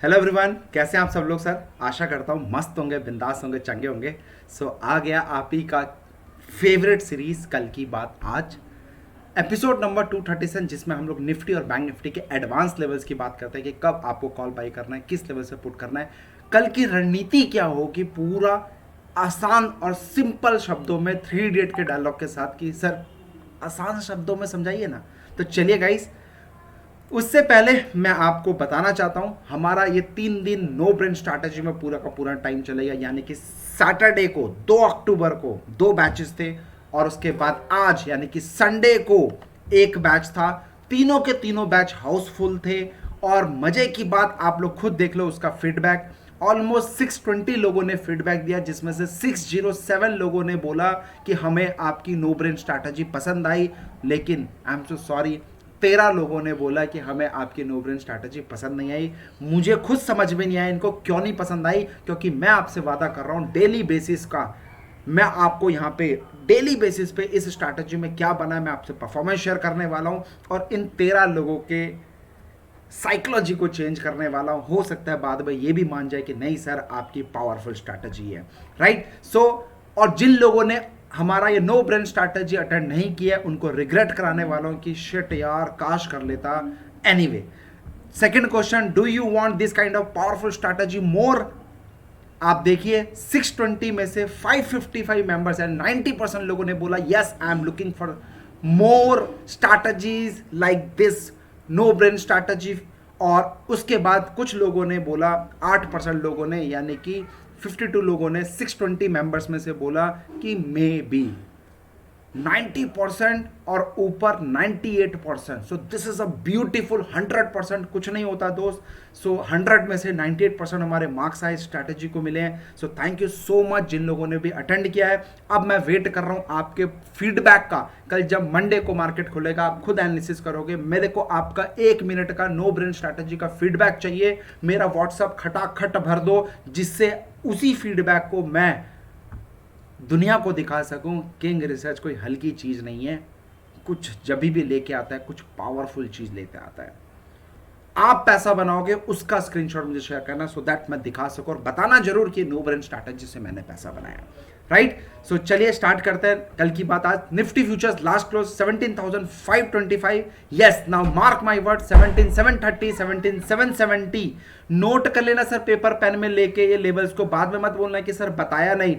Hello everyone, कैसे हैं आप सब लोग। सर आशा करता हूँ मस्त होंगे, बिंदास होंगे, चंगे होंगे। आ गया आप ही का फेवरेट सीरीज कल की बात आज, एपिसोड नंबर 237, जिसमें हम लोग निफ्टी और बैंक निफ्टी के एडवांस लेवल्स की बात करते हैं कि कब आपको कॉल बाई करना है, किस लेवल से पुट करना है, कल की रणनीति क्या होगी, पूरा आसान और सिंपल शब्दों में 3 इडियट के डायलॉग के साथ। कि सर आसान शब्दों में समझाइए ना। तो चलिए गाइस, उससे पहले मैं आपको बताना चाहता हूं हमारा ये 3 दिन नो ब्रेन स्ट्रैटेजी में पूरा का पूरा टाइम चलेगा। यानी कि सैटरडे को 2 अक्टूबर को 2 बैचेस थे और उसके बाद आज यानी कि संडे को एक बैच था। तीनों के तीनों बैच हाउसफुल थे और मजे की बात आप लोग खुद देख लो उसका फीडबैक। ऑलमोस्ट 620 लोगों ने फीडबैक दिया, जिसमें से 607 लोगों ने बोला कि हमें आपकी नो ब्रेन स्ट्रैटेजी पसंद आई। लेकिन आई एम सो सॉरी, 13 लोगों ने बोला कि हमें आपकी नो ब्रेन स्ट्रैटेजी पसंद नहीं आई। मुझे खुद समझ में नहीं आया इनको क्यों नहीं पसंद आई, क्योंकि मैं आपसे वादा कर रहा हूं डेली बेसिस का, मैं आपको यहां पे डेली बेसिस पे इस स्ट्रैटेजी में क्या बना है मैं आपसे परफॉर्मेंस शेयर करने वाला हूं और इन 13 लोगों के साइकोलॉजी को चेंज करने वाला हूं। हो सकता है बाद में ये भी मान जाए कि नहीं सर आपकी पावरफुल स्ट्रैटेजी है, राइट। और जिन लोगों ने हमारा ये नो ब्रेन स्ट्रैटेजी अटेंड नहीं किया उनको रिग्रेट कराने वालों की शिट यार काश कर लेता। Anyway, second question, do you want this kind of powerful strategy more. आप देखिए 620 में से 555 मेंबर्स एंड 90% लोगों ने बोला yes I am looking for more strategies like this no brain strategy. और उसके बाद कुछ लोगों ने बोला, 8% लोगों ने यानी कि 52 लोगों ने 620 मेंबर्स में से बोला कि मे बी। 90% और ऊपर 98%। So this is a beautiful 100% कुछ नहीं होता दोस्त। 100 में से 98% हमारे मार्क्स आए स्ट्रैटेजी को मिले हैं। थैंक यू सो मच जिन लोगों ने भी अटेंड किया है। अब मैं वेट कर रहा हूं आपके फीडबैक का। कल जब मंडे को मार्केट खुलेगा आप खुद एनालिसिस करोगे। मेरे को आपका 1 मिनट का नो ब्रेन स्ट्रैटेजी का फीडबैक चाहिए। मेरा व्हाट्सअप खटाखट भर दो, जिससे उसी फीडबैक को मैं दुनिया को दिखा सकूं। किंग रिसर्च कोई हल्की चीज नहीं है, कुछ जब भी लेके आता है कुछ पावरफुल चीज लेते आता है। आप पैसा बनाओगे उसका स्क्रीनशॉट मुझे शेयर करना, सो दैट मैं दिखा सकूं और बताना जरूर कि नो ब्रेन स्ट्रैटेजी से मैंने पैसा बनाया, राइट। चलिए स्टार्ट करते हैं कल की बात। आज Nifty futures last close 17,525। Yes, now mark my word, 17,730, 17,770। Note कर लेना सर पेपर पेन में लेके ये लेवल्स को, बाद में मत बोलना कि सर बताया नहीं।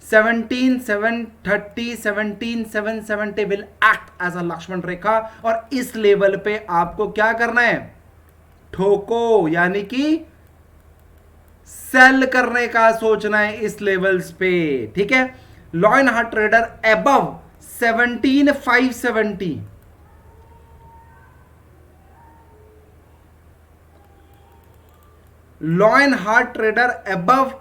17,730, 17,770 will act as a Lakshman Rekha और इस लेवल पे आपको क्या करना है, ठोको, यानी कि सेल करने का सोचना है इस लेवल्स पे, ठीक है। Lion heart trader above 17,570, lion heart trader above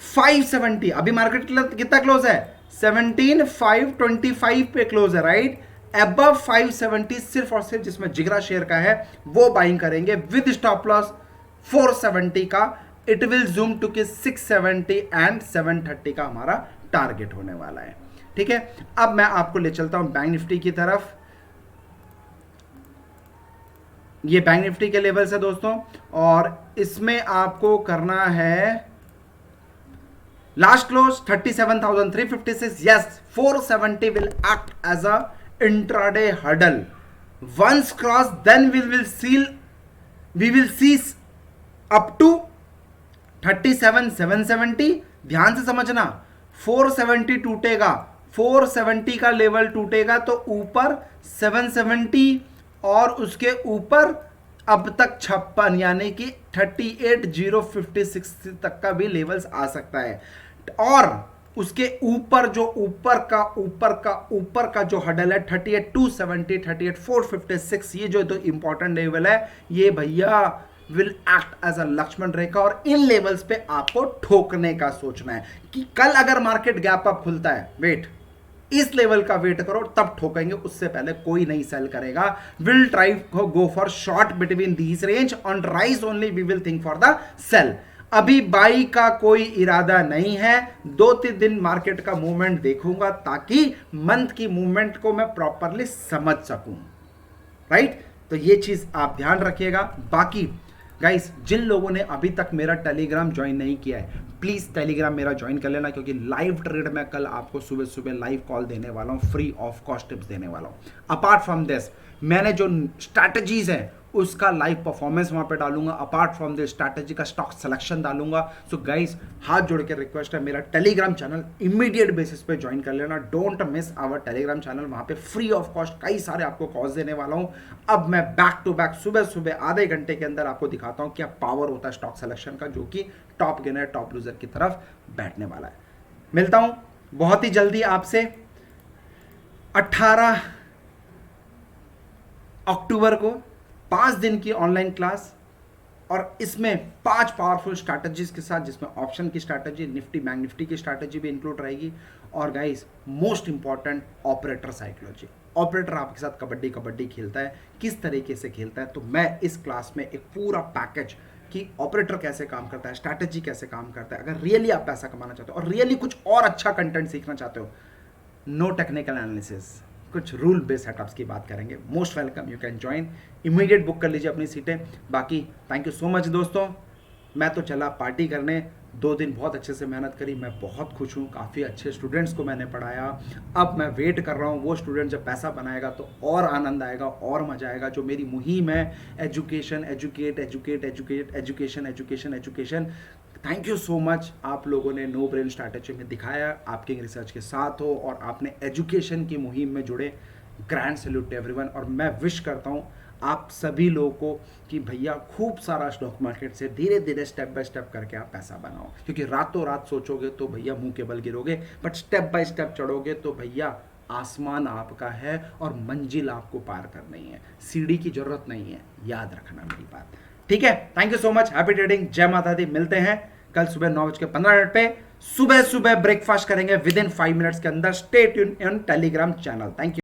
570। अभी मार्केट कितना क्लोज है, 17,525 पे क्लोज है, राइट। अबव 570 सिर्फ और सिर्फ जिसमें जिगरा शेयर का है वो बाइंग करेंगे विद स्टॉप लॉस 470 का। इट विल जूम टू के 670 एंड 730 का हमारा टारगेट होने वाला है, ठीक है। अब मैं आपको ले चलता हूं बैंक निफ्टी की तरफ। ये बैंक निफ्टी के लेवल्स है दोस्तों और इसमें आपको करना है last close 37,356। Yes, 470 will act as a intraday hurdle. Once crossed, then we will see up to 37,770। ध्यान से समझना, 470 टूटेगा, 470 का लेवल टूटेगा तो ऊपर 770 और उसके ऊपर अब तक 56 यानी कि 38,056 तक का भी लेवल्स आ सकता है। और उसके ऊपर जो ऊपर का जो हडल है 38,270, 38,456, ये जो इंपॉर्टेंट लेवल है ये भैया will act as a Lakshman Rekha और इन लेवल्स पे आपको ठोकने का सोचना है कि कल अगर मार्केट गैप अप खुलता है, वेट, इस लेवल का वेट करो तब ठोकेंगे, उससे पहले कोई नहीं सेल करेगा। Will try go for short between these range, on rise only we will think for the sell. अभी बाई का कोई इरादा नहीं है, 2-3 दिन मार्केट का मूवमेंट देखूंगा ताकि मंथ की मूवमेंट को मैं प्रॉपरली समझ सकूं, राइट। तो ये चीज आप ध्यान रखिएगा। बाकी गाइस जिन लोगों ने अभी तक मेरा टेलीग्राम ज्वाइन नहीं किया है, प्लीज़ टेलीग्राम मेरा ज्वाइन कर लेना, क्योंकि लाइव ट्रेड में कल आपको सुबह सुबह लाइव कॉल देने वाला हूँ, फ्री ऑफ कॉस्ट टिप्स देने वाला हूँ। अपार्ट फ्रॉम दिस मैंने जो स्ट्रैटेजीज हैं उसका लाइव परफॉर्मेंस वहाँ पे डालूंगा। अपार्ट फ्रॉम दिस स्ट्रैटेजी का स्टॉक सिलेक्शन डालूंगा। सो गाइस हाथ जोड़ के रिक्वेस्ट है, मेरा टेलीग्राम चैनल इमीडिएट बेसिस पे ज्वाइन कर लेना। Don't miss our Telegram channel, वहाँ पे फ्री ऑफ कॉस्ट कई सारे आपको कॉल्स देने वाला हूँ। अब मैं बैक टू बैक सुबह सुबह आधे घंटे के अंदर आपको दिखाता हूँ क्या पावर होता है स्टॉक सिलेक्शन का, जो कि टॉप गेनर टॉप लूजर की तरफ बैठने वाला है। मिलता हूँ बहुत ही जल्दी आपसे 18 अक्टूबर को 5 दिन की ऑनलाइन क्लास, और इसमें 5 पावरफुल स्ट्रैटेजीज के साथ, जिसमें ऑप्शन की स्ट्रैटेजी, निफ्टी बैंक निफ्टी की स्ट्रैटेजी भी इंक्लूड रहेगी, और guys most important operator psychology. Operator आपके साथ कबड्डी कबड्डी खेलता है, किस तरीके से खेलता है, तो मैं इस क्लास में एक पूरा पैकेज कि ऑपरेटर कैसे काम करता है, स्ट्रैटेजी कैसे काम करता है। अगर रियली आप पैसा कमाना चाहते हो और रियली कुछ और अच्छा कंटेंट सीखना चाहते हो, नो टेक्निकल एनालिसिस, कुछ रूल बेस्ड सेटअप्स की बात करेंगे, most welcome, you can join, immediate book कर लीजिए अपनी सीटें। बाकी थैंक यू सो मच दोस्तों, मैं तो चला पार्टी करने, 2 दिन बहुत अच्छे से मेहनत करी, मैं बहुत खुश हूँ, काफ़ी अच्छे स्टूडेंट्स को मैंने पढ़ाया। अब मैं वेट कर रहा हूँ वो स्टूडेंट जब पैसा बनाएगा तो और आनंद आएगा और मजा आएगा। जो मेरी मुहिम है education, educate educate educate education education education, thank you so much. आप लोगों ने नो ब्रेन स्ट्रैटेजी में दिखाया, आपके रिसर्च के साथ हो और आपने एजुकेशन की मुहिम में जुड़े, ग्रैंड सैल्यूट टू एवरीवन। और मैं विश करता हूँ आप सभी लोगों को कि भैया खूब सारा स्टॉक मार्केट से धीरे धीरे स्टेप बाय स्टेप करके आप पैसा बनाओ, क्योंकि रातों रात सोचोगे तो भैया मुंह के बल गिरोगे, बट स्टेप बाय स्टेप चढ़ोगे तो भैया आसमान आपका है और मंजिल आपको पार करनी है, सीढ़ी की जरूरत नहीं है, याद रखना मेरी बात, ठीक है। Thank you so much, happy trading, जय माता दी। मिलते हैं कल सुबह 9:15 पे, सुबह सुबह ब्रेकफास्ट करेंगे विद इन 5 मिनट्स के अंदर। Stay tune in Telegram channel. Thank you.